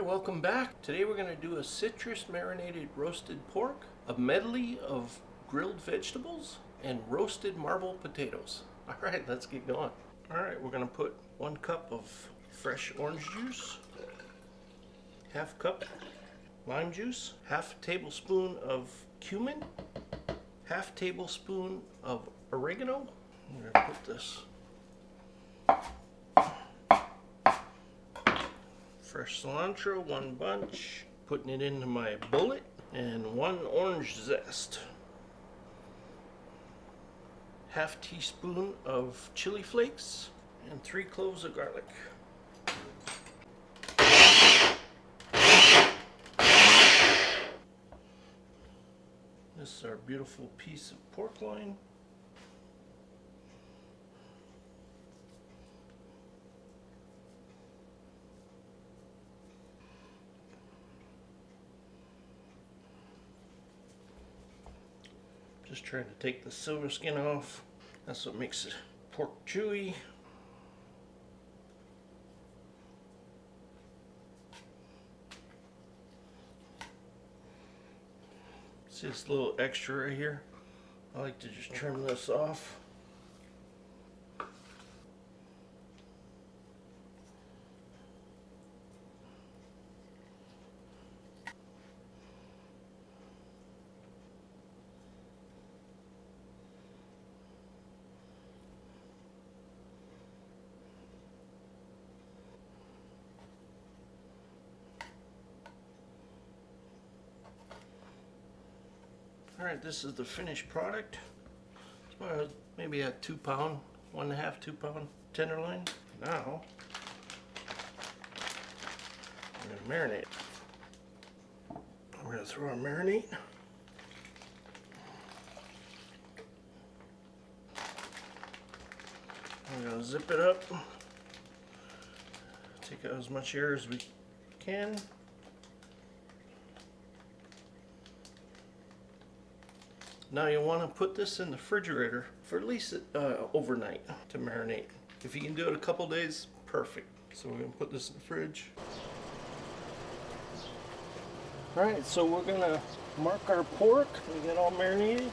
Alright, welcome back. Today we're going to do a citrus marinated roasted pork, a medley of grilled vegetables, and roasted marble potatoes. Alright, let's get going. Alright, we're going to put 1 cup of fresh orange juice, half cup lime juice, half tablespoon of cumin, half tablespoon of oregano. I'm going to put this fresh cilantro, 1 bunch, putting it into my bullet, and 1 orange zest, half teaspoon of chili flakes, and 3 cloves of garlic. This is our beautiful piece of pork loin. Just trying to take the silver skin off. That's what makes the pork chewy. See this little extra right here? I like to just trim this off. Alright, this is the finished product. It's about maybe a 2 pound, 1.5, 2 pound tenderloin. Now, I'm going to marinate. We're going to throw our marinade. We're going to zip it up. Take out as much air as we can. Now you want to put this in the refrigerator for at least overnight to marinate. If you can do it a couple days, perfect. So we're going to put this in the fridge. Alright, so we're going to mark our pork. We get all marinated.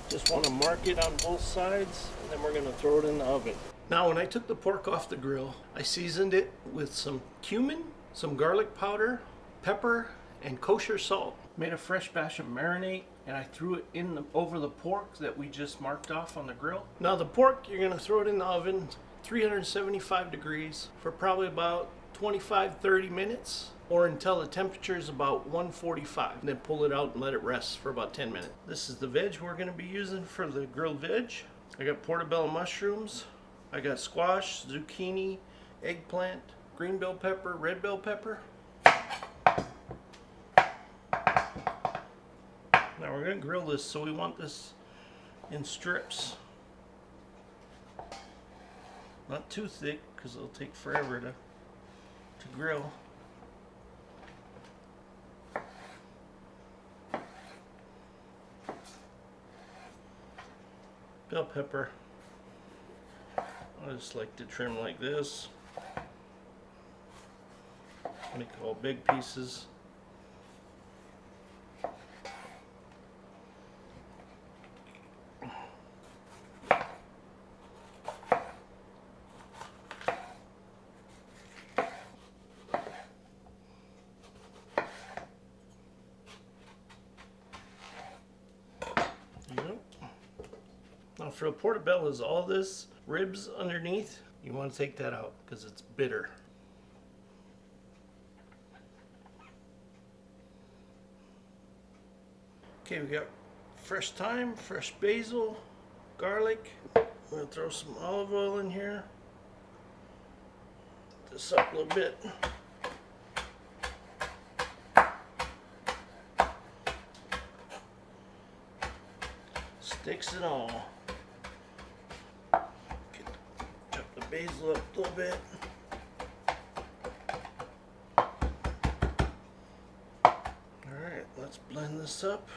Just want to mark it on both sides, and then we're going to throw it in the oven. Now when I took the pork off the grill, I seasoned it with some cumin, some garlic powder, pepper, and kosher salt. Made a fresh batch of marinade, and I threw it in over the pork that we just marked off on the grill. Now the pork, you're going to throw it in the oven 375 degrees for probably about 25-30 minutes, or until the temperature is about 145, and then pull it out and let it rest for about 10 minutes. This is the veg we're going to be using for the grilled veg. I got portobello mushrooms, I got squash, zucchini, eggplant, green bell pepper, red bell pepper. Now we're going to grill this, so we want this in strips. Not too thick, because it'll take forever to grill. Bell pepper, I just like to trim like this. Make all big pieces. Now for the portobello, is all this ribs underneath, you want to take that out because it's bitter. Okay, we got fresh thyme, fresh basil, garlic. I'm going to throw some olive oil in here. Put this up a little bit. Sticks and all. Chop the basil up a little bit. Alright, let's blend this up.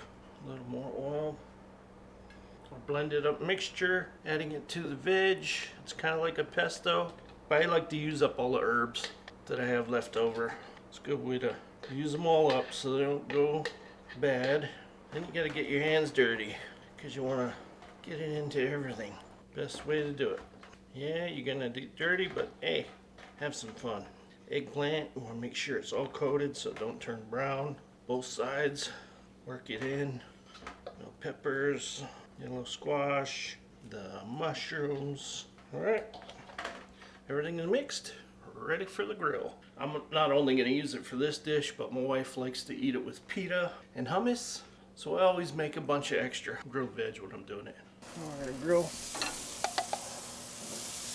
A little more oil. A blended up mixture, adding it to the veg. It's kind of like a pesto. But I like to use up all the herbs that I have left over. It's a good way to use them all up so they don't go bad. Then you gotta get your hands dirty because you want to get it into everything. Best way to do it. Yeah, you're gonna do dirty, but hey, have some fun. Eggplant, you want to make sure it's all coated so it don't turn brown. Both sides, work it in. No peppers, yellow squash, the mushrooms. All right, everything is mixed, ready for the grill. I'm not only going to use it for this dish, but my wife likes to eat it with pita and hummus, so I always make a bunch of extra grilled veg when I'm doing it. We're going to grill.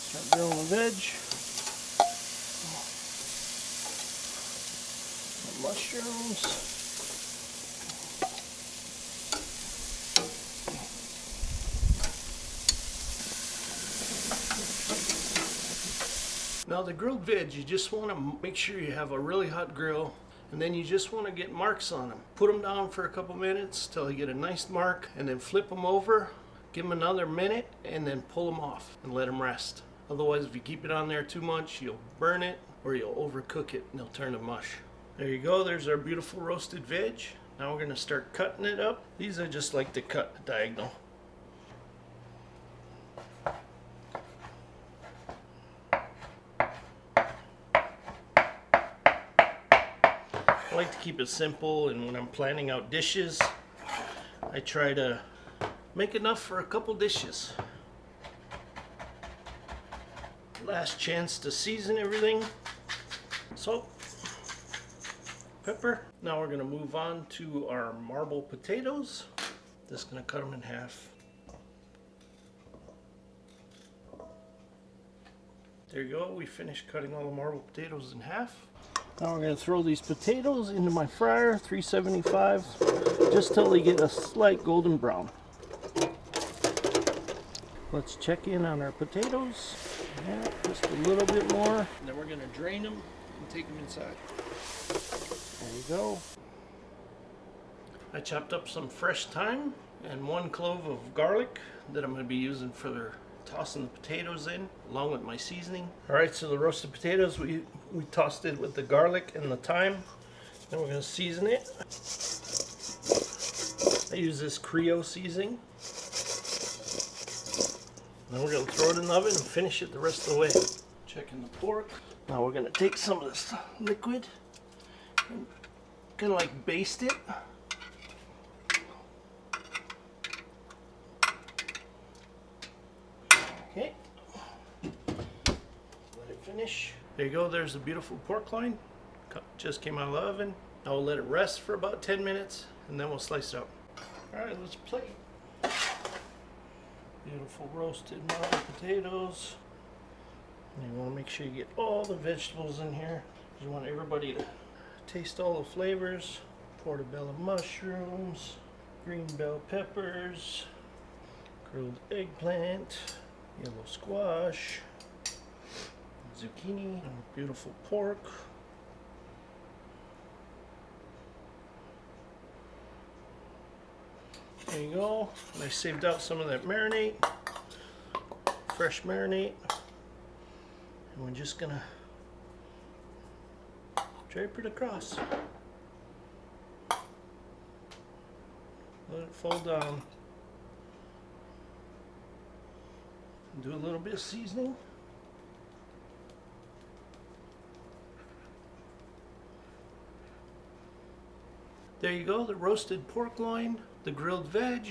Start grilling the veg. The mushrooms. Now the grilled veg, you just want to make sure you have a really hot grill, and then you just want to get marks on them. Put them down for a couple minutes till you get a nice mark, and then flip them over, give them another minute, and then pull them off and let them rest. Otherwise, if you keep it on there too much, you'll burn it or you'll overcook it and they'll turn to mush. There you go, there's our beautiful roasted veg. Now we're going to start cutting it up. These I just like to cut diagonal. I like to keep it simple, and when I'm planning out dishes, I try to make enough for a couple dishes. Last chance to season everything. Salt, pepper. Now we're going to move on to our marble potatoes. Just going to cut them in half. There you go, we finished cutting all the marble potatoes in half. Now we're going to throw these potatoes into my fryer, 375, just till they get a slight golden brown. Let's check in on our potatoes. Yeah, just a little bit more. And then we're going to drain them and take them inside. There you go. I chopped up some fresh thyme and 1 clove of garlic that I'm going to be using for tossing the potatoes in along with my seasoning. Alright, so the roasted potatoes, we tossed it with the garlic and the thyme. Then we're going to season it. I use this Creole seasoning. Then we're going to throw it in the oven and finish it the rest of the way. Checking the pork. Now we're going to take some of this liquid and kind of like baste it. Okay, let it finish. There you go, there's the beautiful pork loin. Just came out of the oven. Now we'll let it rest for about 10 minutes and then we'll slice it up. Alright, let's plate. Beautiful roasted marble potatoes. And you want to make sure you get all the vegetables in here. You want everybody to taste all the flavors. Portobello mushrooms, green bell peppers, grilled eggplant, yellow squash, zucchini, and beautiful pork. There you go. And I saved out some of that marinade, fresh marinade, and we're just gonna drape it across. Let it fold down. Do a little bit of seasoning. There you go, the roasted pork loin, the grilled veg,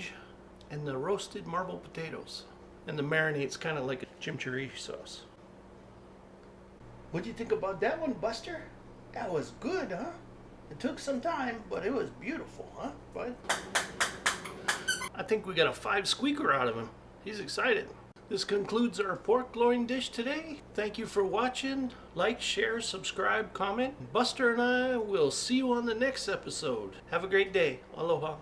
and the roasted marble potatoes. And the marinade's kind of like a chimichurri sauce. What'd you think about that one, Buster? That was good, huh? It took some time, but it was beautiful, huh, bud? I think we got a 5 squeaker out of him. He's excited. This concludes our pork loin dish today. Thank you for watching. Like, share, subscribe, comment. Buster and I will see you on the next episode. Have a great day. Aloha.